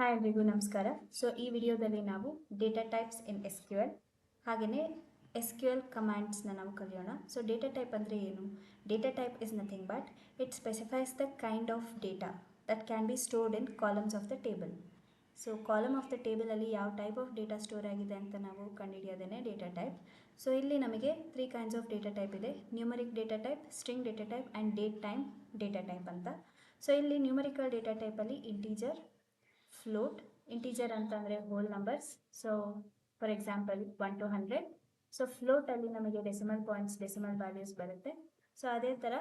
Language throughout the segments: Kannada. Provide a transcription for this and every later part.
ಹಾಯ್ ಎಲ್ರಿಗೂ ನಮಸ್ಕಾರ. ಸೊ ಈ ವಿಡಿಯೋದಲ್ಲಿ ನಾವು data types in S Q L ಹಾಗೆಯೇ ಎಸ್ ಕ್ಯೂ ಎಲ್ ಕಮ್ಯಾಂಡ್ಸ್ನ ನಾವು ಕಲಿಯೋಣ. ಸೊ ಡೇಟಾ ಟೈಪ್ ಅಂದರೆ ಏನು? Data type is nothing but it specifies the kind of data that can be stored in columns of the table. So column of the ಟೇಬಲಲ್ಲಿ ಯಾವ ಟೈಪ್ ಆಫ್ ಡೇಟಾ ಸ್ಟೋರ್ ಆಗಿದೆ ಅಂತ ನಾವು ಕಂಡುಹಿಡಿಯೋದೇ ಡೇಟಾ ಟೈಪ್. ಸೊ ಇಲ್ಲಿ ನಮಗೆ 3 kinds ಆಫ್ ಡೇಟಾ ಟೈಪ್ ಇದೆ: numeric data type, string data type and date time data type ಅಂತ. ಸೊ ಇಲ್ಲಿ ನ್ಯೂಮರಿಕಲ್ ಡೇಟಾ ಟೈಪಲ್ಲಿ ಇಂಟೀಜರ್, ಫ್ಲೋಟ್, ಇಂಟೀಜರ್ ಅಂತಂದರೆ whole numbers. So for example 1 to 100. So ಫ್ಲೋಟಲ್ಲಿ ನಮಗೆ ಡೆಸಿಮಲ್ ಪಾಯಿಂಟ್ಸ್, ಡೆಸಿಮಲ್ ವ್ಯಾಲ್ಯೂಸ್ ಬರುತ್ತೆ. ಸೊ ಅದೇ ಥರ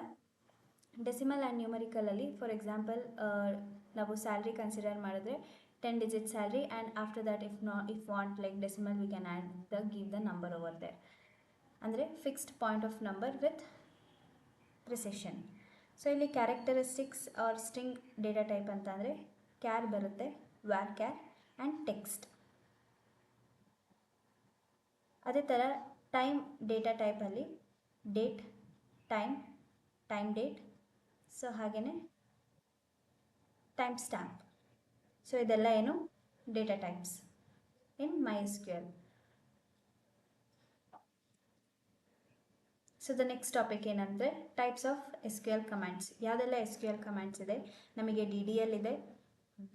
ಡೆಸಿಮಲ್ ಆ್ಯಂಡ್ ನ್ಯೂಮರಿಕಲಲ್ಲಿ ಫಾರ್ ಎಕ್ಸಾಂಪಲ್ ನಾವು ಸ್ಯಾಲ್ರಿ ಕನ್ಸಿಡರ್ ಮಾಡಿದ್ರೆ 10 digit salary, and after that if want like decimal we can give the number over there. ಅಂದರೆ fixed point of number with precision. So ಇಲ್ಲಿ characteristics or string data type ಅಂತ ಅಂದರೆ ಕ್ಯಾರ್ ಬರುತ್ತೆ, ವ್ಯಾರ್ ಕ್ಯಾರ್ ಆ್ಯಂಡ್ ಟೆಕ್ಸ್ಟ್. ಅದೇ ಥರ ಟೈಮ್ ಡೇಟಾ ಟೈಪಲ್ಲಿ ಡೇಟ್, ಟೈಮ್ ಡೇಟ್, ಸೊ ಹಾಗೆಯೇ ಟೈಮ್ ಸ್ಟ್ಯಾಂಪ್. ಸೊ ಇದೆಲ್ಲ ಏನು data types in MySQL. So the next topic ಏನಂದರೆ ಟೈಪ್ಸ್ ಆಫ್ SQL ಕಮ್ಯಾಂಡ್ಸ್. ಯಾವುದೆಲ್ಲ SQL ಕಮ್ಯಾಂಡ್ಸ್ ಇದೆ? ನಮಗೆ DDL ಇದೆ,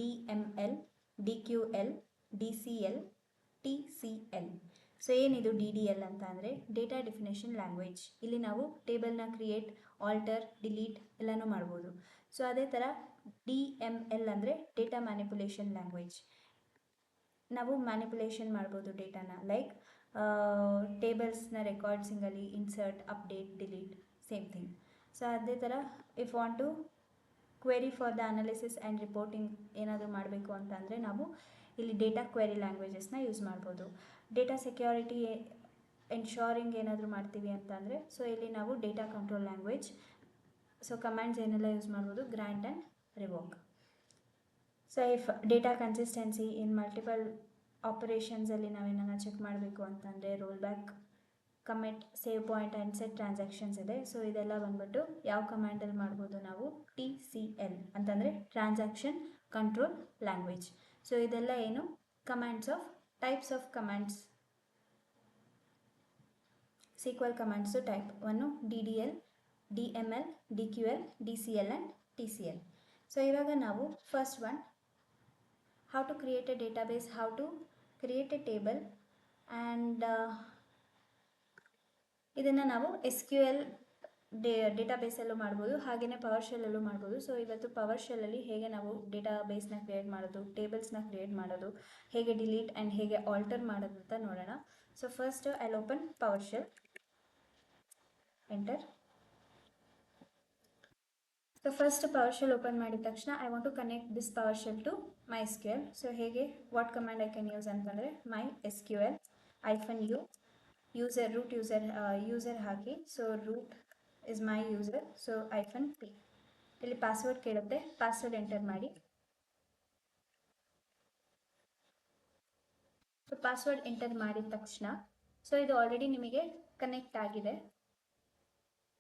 DML, DQL, DCL, TCL. So ಏನಿದು DDL ಅಂತ ಅಂದರೆ ಡೇಟಾ ಡೆಫಿನೇಷನ್ ಲ್ಯಾಂಗ್ವೇಜ್. ಇಲ್ಲಿ ನಾವು ಟೇಬಲ್ನ ಕ್ರಿಯೇಟ್, ಆಲ್ಟರ್, ಡಿಲೀಟ್ ಎಲ್ಲನೂ ಮಾಡ್ಬೋದು. ಸೊ ಅದೇ ಥರ DML ಅಂದರೆ ಡೇಟಾ ಮ್ಯಾನಿಪುಲೇಷನ್ ಲ್ಯಾಂಗ್ವೇಜ್. ನಾವು ಮ್ಯಾನಿಪುಲೇಷನ್ ಮಾಡ್ಬೋದು ಡೇಟಾನ, ಲೈಕ್ ಟೇಬಲ್ಸ್ನ ರೆಕಾರ್ಡ್ಸಿಂಗಲ್ಲಿ insert, update, delete, same thing. So ಅದೇ ಥರ if want to query for the analysis and reporting ಏನಾದರೂ ಮಾಡಬೇಕು ಅಂತಂದರೆ ನಾವು ಇಲ್ಲಿ ಡೇಟಾ ಕ್ವೆರಿ ಲ್ಯಾಂಗ್ವೇಜಸ್ನ ಯೂಸ್ ಮಾಡ್ಬೋದು. ಡೇಟಾ ಸೆಕ್ಯೂರಿಟಿ ಎನ್ಶೋರಿಂಗ್ ಏನಾದರೂ ಮಾಡ್ತೀವಿ ಅಂತಂದರೆ ಸೊ ಇಲ್ಲಿ ನಾವು data control language. So commands ಏನೆಲ್ಲ ಯೂಸ್ ಮಾಡ್ಬೋದು? Grant and revoke. So if data consistency in multiple ಆಪರೇಷನ್ಸಲ್ಲಿ ನಾವೇನ ಚೆಕ್ ಮಾಡಬೇಕು ಅಂತಂದರೆ roll back, commit, save point and set transactions ಇದೆ. ಸೊ ಇದೆಲ್ಲ ಬಂದ್ಬಿಟ್ಟು ಯಾವ ಕಮ್ಯಾಂಡಲ್ಲಿ ಮಾಡ್ಬೋದು ನಾವು? TCL ಅಂತಂದರೆ ಟ್ರಾನ್ಸಾಕ್ಷನ್ ಕಂಟ್ರೋಲ್ ಲ್ಯಾಂಗ್ವೇಜ್. ಸೊ ಇದೆಲ್ಲ ಏನು commands of types of commands. SQL commands type 1 DDL, DML, DQL, DCL and TCL. So ಇವಾಗ ನಾವು first one, how to create a database, how to create a table, and ಇದನ್ನು ನಾವು SQL ಡೇಟಾಬೇಸಲ್ಲೂ ಮಾಡ್ಬೋದು, ಹಾಗೆಯೇ ಪವರ್ ಶೆಲ್ಲಲ್ಲೂ ಮಾಡ್ಬೋದು. ಸೊ ಇವತ್ತು ಪವರ್ ಶೆಲ್ಲಲ್ಲಿ ಹೇಗೆ ನಾವು ಡೇಟಾಬೇಸ್ನ ಕ್ರಿಯೇಟ್ ಮಾಡೋದು, ಟೇಬಲ್ಸ್ನ ಕ್ರಿಯೇಟ್ ಮಾಡೋದು, ಹೇಗೆ ಡಿಲೀಟ್ ಆ್ಯಂಡ್ ಹೇಗೆ ಆಲ್ಟರ್ ಮಾಡೋದು ಅಂತ ನೋಡೋಣ. So first I open PowerShell, enter. So first PowerShell open ಮಾಡಿದ ತಕ್ಷಣ I want to connect this PowerShell to MySQL. So ಹೇಗೆ, what command I can use ಅಂತಂದರೆ MySQL -u user, root user ಹಾಕಿ. So root is my user, so -p. ಇಲ್ಲಿ ಪಾಸ್ವರ್ಡ್ ಕೇಳುತ್ತೆ, ಪಾಸ್ವರ್ಡ್ ಎಂಟರ್ ಮಾಡಿ. ಸೊ ಪಾಸ್ವರ್ಡ್ ಎಂಟರ್ ಮಾಡಿದ ತಕ್ಷಣ ಸೊ ಇದು ಆಲ್ರೆಡಿ ನಿಮಗೆ ಕನೆಕ್ಟ್ ಆಗಿದೆ.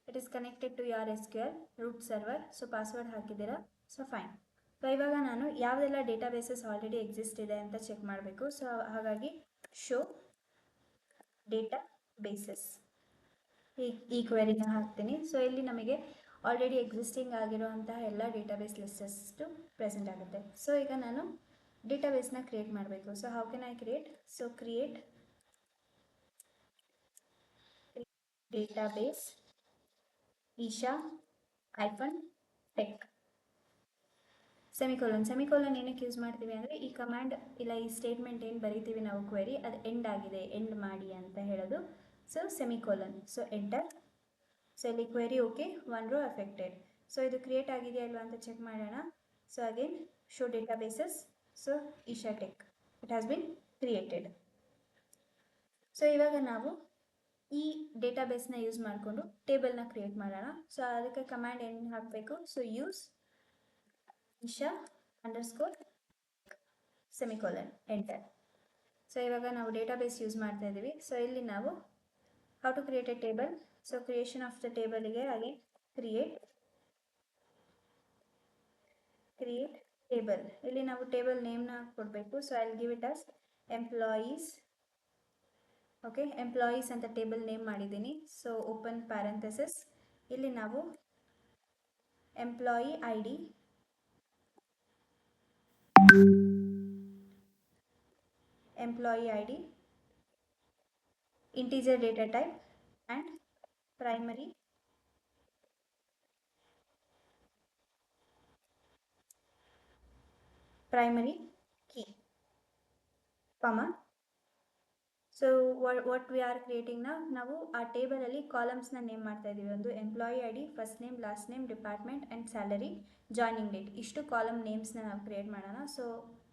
It is connected to your SQL root server. So password ಹಾಕಿದ್ದೀರಾ, ಸೊ ಫೈನ್. ಸೊ ಇವಾಗ ನಾನು ಯಾವುದೆಲ್ಲ ಡೇಟಾಬೇಸಸ್ ಆಲ್ರೆಡಿ ಎಕ್ಸಿಸ್ಟ್ ಇದೆ ಅಂತ ಚೆಕ್ ಮಾಡಬೇಕು. ಸೊ ಹಾಗಾಗಿ ಶೋ ಡೇಟಾ ಬೇಸಸ್ ಈ ಕ್ವೆರಿನ ಹಾಕ್ತೀನಿ. ಸೊ ಇಲ್ಲಿ ನಮಗೆ ಆಲ್ರೆಡಿ ಎಕ್ಸಿಸ್ಟಿಂಗ್ ಆಗಿರುವಂತಹ ಎಲ್ಲ ಡೇಟಾಬೇಸ್ ಲಿಸ್ಟಸ್ಟು ಪ್ರೆಸೆಂಟ್ ಆಗುತ್ತೆ. ಸೊ ಈಗ ನಾನು ಡೇಟಾಬೇಸ್ನ ಕ್ರಿಯೇಟ್ ಮಾಡಬೇಕು. So how can I create? So create database Isha -tech semicolon ಏನಕ್ಕೆ ಯೂಸ್ ಮಾಡ್ತೀವಿ ಅಂದರೆ ಈ ಕಮ್ಯಾಂಡ್ ಇಲ್ಲ ಈ ಸ್ಟೇಟ್ಮೆಂಟ್ ಏನು ಬರೀತೀವಿ ನಾವು ಕ್ವೆರಿ ಅದು ಎಂಡ್ ಆಗಿದೆ, ಎಂಡ್ ಮಾಡಿ ಅಂತ ಹೇಳೋದು. So semicolon, so enter. So ಇಲ್ಲಿ query okay, 1 row affected. So ಇದು ಕ್ರಿಯೇಟ್ ಆಗಿದೆಯಾ ಅಲ್ವಾ ಅಂತ ಚೆಕ್ ಮಾಡೋಣ. So again show databases, so Isha tech, it has bin created. So ಇವಾಗ ನಾವು ಈ ಡೇಟಾಬೇಸ್ನ ಯೂಸ್ ಮಾಡಿಕೊಂಡು ಟೇಬಲ್ನ ಕ್ರಿಯೇಟ್ ಮಾಡೋಣ. ಸೊ ಅದಕ್ಕೆ ಕಮ್ಯಾಂಡ್ ಏನು ಹಾಕಬೇಕು? So use Isha _ semicolon, enter. So ಇವಾಗ ನಾವು ಡೇಟಾಬೇಸ್ ಯೂಸ್ ಮಾಡ್ತಾ ಇದ್ದೀವಿ. ಸೊ ಇಲ್ಲಿ ನಾವು how to create a table. So creation of the ಟೇಬಲ್ಗೆ ಹಾಗೆ ಕ್ರಿಯೇಟ್ ಟೇಬಲ್. ಇಲ್ಲಿ ಇಲ್ಲಿ ನಾವು ಟೇಬಲ್ ನೇಮ್ನ ಕೊಡಬೇಕು. So I will give it as employees. Okay, employees ಅಂತ ಟೇಬಲ್ ನೇಮ್ ಮಾಡಿದ್ದೀನಿ. ಸೊ ಓಪನ್ ಪ್ಯಾರಂಥೆಸಿಸ್, ಇಲ್ಲಿ ನಾವು employee I D, employee ID, integer data type and primary key, comma. So what we are creating now, ನಾವು ಆ ಟೇಬಲ್ ಅಲ್ಲಿ ಕಾಲಮ್ಸ್ ನ ನೇಮ್ ಮಾಡ್ತಾ ಇದೀವಿ. ಒಂದು employee I D, first name, last name, department and salary, joining date, ಇಷ್ಟು ಕಾಲಮ್ ನೇಮ್ಸ್ ನ ನಾವು ಕ್ರಿಯೇಟ್ ಮಾಡೋಣ. So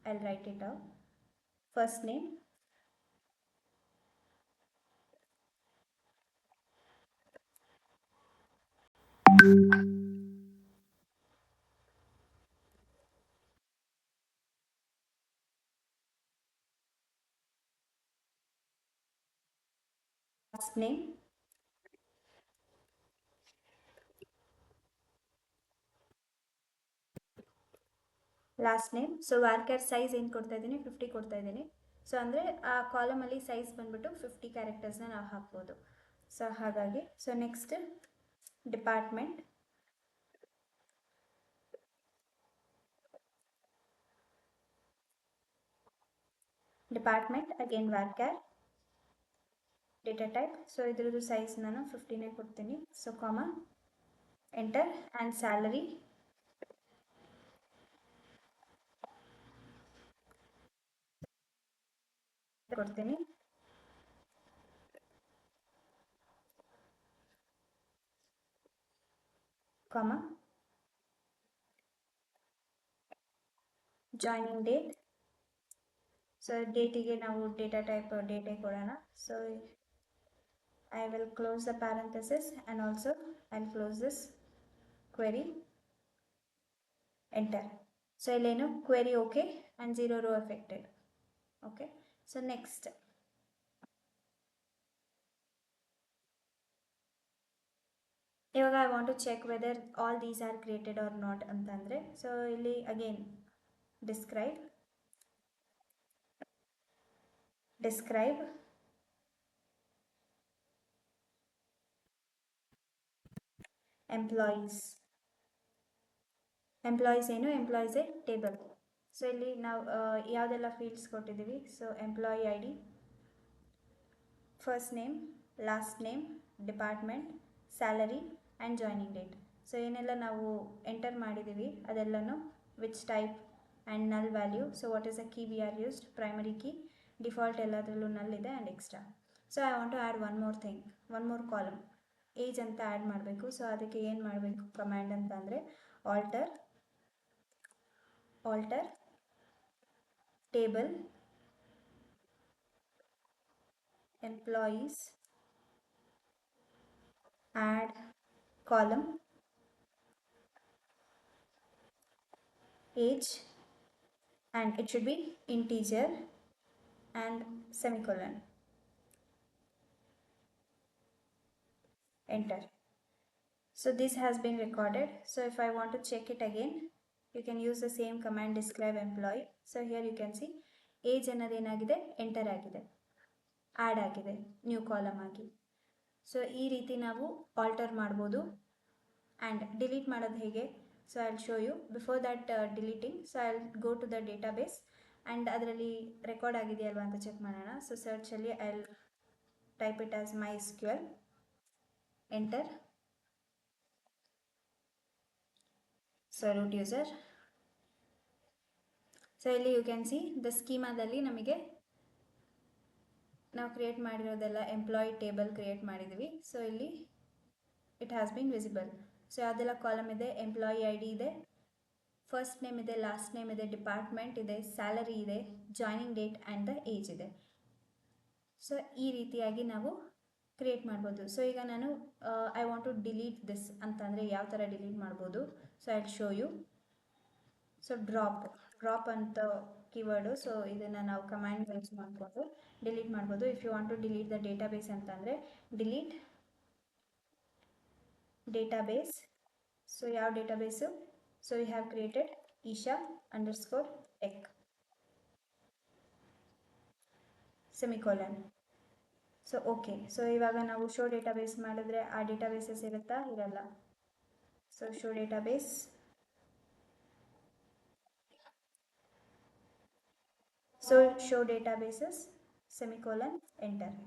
I will write it out. First name, last name, last name. So varchar size ಏನು ಕೊಡ್ತಾ ಇದ್ದೀನಿ, 50 ಕೊಡ್ತಾ ಇದ್ದೀನಿ. ಸೊ ಅಂದರೆ ಆ ಕಾಲಮಲ್ಲಿ ಸೈಜ್ ಬಂದ್ಬಿಟ್ಟು 50 ಕ್ಯಾರೆಕ್ಟರ್ಸ್ನ ನಾವು ಹಾಕ್ಬೋದು. ಸೊ ಹಾಗಾಗಿ so next department, again varchar data type. So ಇದ್ರದ್ದು ಸೈಜ್ ನಾನು 50ನೇ ಕೊಡ್ತೀನಿ. ಸೊ ಕಾಮ, ಎಂಟರ್, ಆ್ಯಂಡ್ ಸ್ಯಾಲರಿ ಕೊಡ್ತೀನಿ. ಕಾಮ, ಜಾಯ್ನಿಂಗ್ ಡೇಟ್. ಸೊ ಡೇಟಿಗೆ ನಾವು ಡೇಟಾ ಟೈಪ್ ಡೇಟೇ ಕೊಡೋಣ. So I will close the parenthesis and also I'll close this query, enter. So ileno query okay and 0 row affected. Okay, so next ivaga I want to check whether all these are created or not antandre. So illi again describe employees ಏನು, ಎಂಪ್ಲಾಯೀಸ್ ಎ ಟೇಬಲ್. ಸೊ ಇಲ್ಲಿ ನಾವು ಯಾವುದೆಲ್ಲ ಫೀಲ್ಡ್ಸ್ ಕೊಟ್ಟಿದ್ದೀವಿ. So employee I D, first name, last name, department, salary and joining date. So ಏನೆಲ್ಲ ನಾವು ಎಂಟರ್ ಮಾಡಿದ್ದೀವಿ ಅದೆಲ್ಲನೂ which type and null value. So what is the key we are used, primary key, default ಎಲ್ಲದರಲ್ಲೂ ನಲ್ ಇದೆ and extra. So I want to add one more column, age ಅಂತ ಆ್ಯಡ್ ಮಾಡಬೇಕು. ಸೊ ಅದಕ್ಕೆ ಏನು ಮಾಡಬೇಕು ಕಮ್ಯಾಂಡ್ ಅಂತ ಅಂದರೆ alter table employees, add column age, and it should be integer and semicolon, enter. So this has been recorded. So if I want to check it again, you can use the same command, describe employee. So here you can see age ಅನ್ನೋದು ಏನಾಗಿದೆ, ಎಂಟರ್ ಆಗಿದೆ, ಆ್ಯಡ್ ಆಗಿದೆ ನ್ಯೂ ಕಾಲಮ್ ಆಗಿ. ಸೊ ಈ ರೀತಿ ನಾವು ಆಲ್ಟರ್ ಮಾಡ್ಬೋದು. ಆ್ಯಂಡ್ ಡಿಲೀಟ್ ಮಾಡೋದು ಹೇಗೆ, so I will show you. Before that deleting, so I will go to the database and ಅದರಲ್ಲಿ ರೆಕಾರ್ಡ್ ಆಗಿದೆಯಲ್ವಾ ಅಂತ ಚೆಕ್ ಮಾಡೋಣ. ಸೊ ಸರ್ಚಲ್ಲಿ I will type it as MySQL, enter. So root user. So ಇಲ್ಲಿ ಯು ಕ್ಯಾನ್ ಸಿ ದ ಸ್ಕೀಮಾದಲ್ಲಿ ನಮಗೆ ನಾವು ಕ್ರಿಯೇಟ್ ಮಾಡಿರೋದೆಲ್ಲ ಎಂಪ್ಲಾಯಿ ಟೇಬಲ್ ಕ್ರಿಯೇಟ್ ಮಾಡಿದ್ದೀವಿ. ಸೊ ಇಲ್ಲಿ it has been visible. So ಯಾವುದೆಲ್ಲ ಕಾಲಮ್ ಇದೆ, ಎಂಪ್ಲಾಯಿ ಐ ಡಿ ಇದೆ, ಫಸ್ಟ್ ನೇಮ್ ಇದೆ, ಲಾಸ್ಟ್ ನೇಮ್ ಇದೆ, ಡಿಪಾರ್ಟ್ಮೆಂಟ್ ಇದೆ, ಸ್ಯಾಲರಿ ಇದೆ, joining date and the age ಇದೆ. ಸೊ ಈ ರೀತಿಯಾಗಿ ನಾವು ಕ್ರಿಯೇಟ್ ಮಾಡ್ಬೋದು. ಸೊ ಈಗ ನಾನು I want to delete this ಅಂತಂದರೆ ಯಾವ ಥರ ಡಿಲೀಟ್ ಮಾಡ್ಬೋದು. So I will show you. So drop ಅಂತ ಕೀವರ್ಡು. ಸೊ ಇದನ್ನು ನಾವು ಕಮ್ಯಾಂಡ್ ಯೂಸ್ ಮಾಡಿಕೊಂಡು ಡಿಲೀಟ್ ಮಾಡ್ಬೋದು. If you want to delete the database ಅಂತಂದರೆ ಡಿಲೀಟ್ ಡೇಟಾಬೇಸ್. ಸೊ ಯಾವ database, so you have created isha underscore tech semicolon. So okay, so ಇವಾಗ ನಾವು ಶೋ ಡೇಟಾಬೇಸ್ ಮಾಡಿದ್ರೆ ಆ ಡೇಟಾಬೇಸಸ್ ಇರುತ್ತಾ? ಇರಲ್ಲ. So show database, so show databases semicolon enter.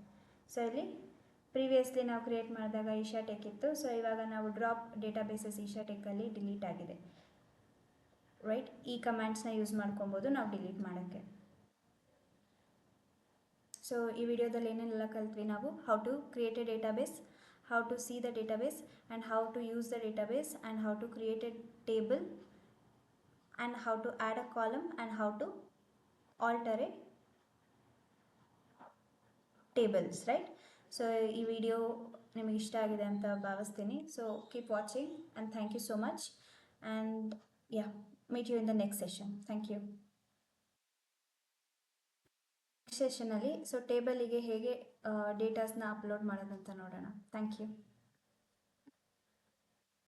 So ಇಲ್ಲಿ ಪ್ರೀವಿಯಸ್ಲಿ ನಾವು ಕ್ರಿಯೇಟ್ ಮಾಡಿದಾಗ ಈಶಾ ಟೆಕ್ ಇತ್ತು. ಸೊ ಇವಾಗ ನಾವು ಡ್ರಾಪ್ ಡೇಟಾಬೇಸಸ್ ಈಶಾ ಟೆಕ್ಕಲ್ಲಿ ಡಿಲೀಟ್ ಆಗಿದೆ, ರೈಟ್? ಈ ಕಮ್ಯಾಂಡ್ಸ್ನ ಯೂಸ್ ಮಾಡ್ಕೊಬೋದು ನಾವು ಡಿಲೀಟ್ ಮಾಡೋಕ್ಕೆ. ಸೊ ಈ ವಿಡಿಯೋದಲ್ಲಿ ಏನೇನೆಲ್ಲ ಕಲ್ತ್ವಿ ನಾವು? How to create a database, how to see the database, and how to use the database, and how to create a table, and how to add a column, and how to alter a tables, right? So ಈ ವಿಡಿಯೋ ನಿಮಗೆ ಇಷ್ಟ ಆಗಿದೆ ಅಂತ ಭಾವಿಸ್ತೀನಿ. So keep watching and thank you so much, and yeah, meet you in the next session. Thank you. Next ಸೆಷನಲ್ಲಿ ಸೊ ಟೇಬಲಿಗೆ ಹೇಗೆ ಡೇಟಾಸ್ನ ಅಪ್ಲೋಡ್ ಮಾಡೋದಂತ ನೋಡೋಣ. Thank you.